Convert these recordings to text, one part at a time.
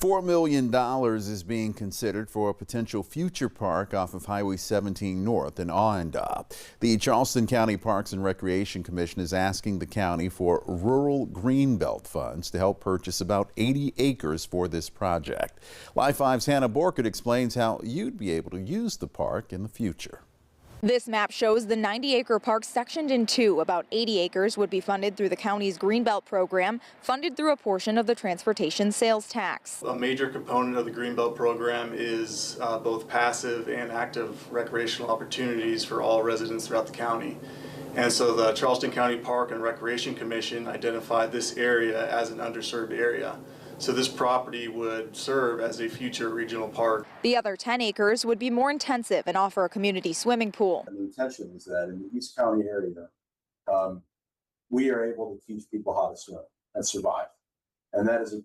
$4 million is being considered for a potential future park off of Highway 17 North in Awendaw. The Charleston County Parks and Recreation Commission is asking the county for rural Greenbelt funds to help purchase about 80 acres for this project. Live 5's Hannah Borkert explains how you'd be able to use the park in the future. This map shows the 90-acre park sectioned in two. About 80 acres would be funded through the county's Greenbelt program, funded through a portion of the transportation sales tax. A major component of the Greenbelt program is both passive and active recreational opportunities for all residents throughout the county. And so the Charleston County Park and Recreation Commission identified this area as an underserved area. So this property would serve as a future regional park. The other 10 acres would be more intensive and offer a community swimming pool. And the intention is that in the East County area, we are able to teach people how to swim and survive. And that is a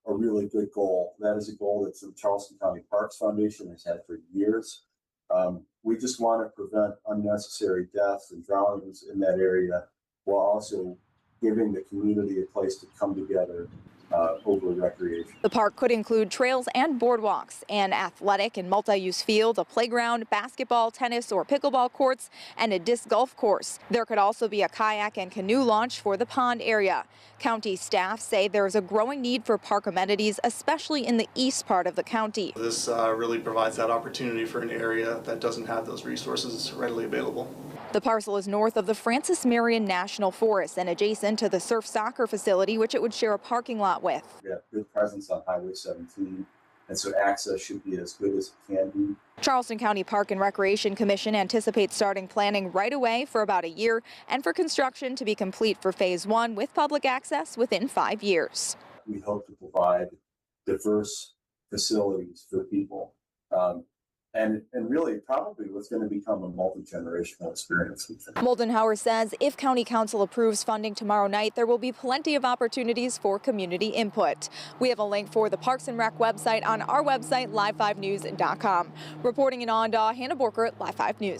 really good goal. That is a goal that the Charleston County Parks Foundation has had for years. We just want to prevent unnecessary deaths and drownings in that area while also giving the community a place to come together over recreation. The park could include trails and boardwalks, an athletic and multi-use field, a playground, basketball, tennis, or pickleball courts, and a disc golf course. There could also be a kayak and canoe launch for the pond area. County staff say there is a growing need for park amenities, especially in the east part of the county. This really provides that opportunity for an area that doesn't have those resources readily available. The parcel is north of the Francis Marion National Forest and adjacent to the surf soccer facility, which it would share a parking lot with. We have good presence on Highway 17, and so access should be as good as it can be. Charleston County Park and Recreation Commission anticipates starting planning right away for about a year and for construction to be complete for Phase 1 with public access within 5 years. We hope to provide diverse facilities for people. And really probably what's going to become a multi-generational experience. Moldenhauer says if County Council approves funding tomorrow night, there will be plenty of opportunities for community input. We have a link for the Parks and Rec website on our website, live5news.com. Reporting in Awendaw, Hannah Borkert, Live 5 News.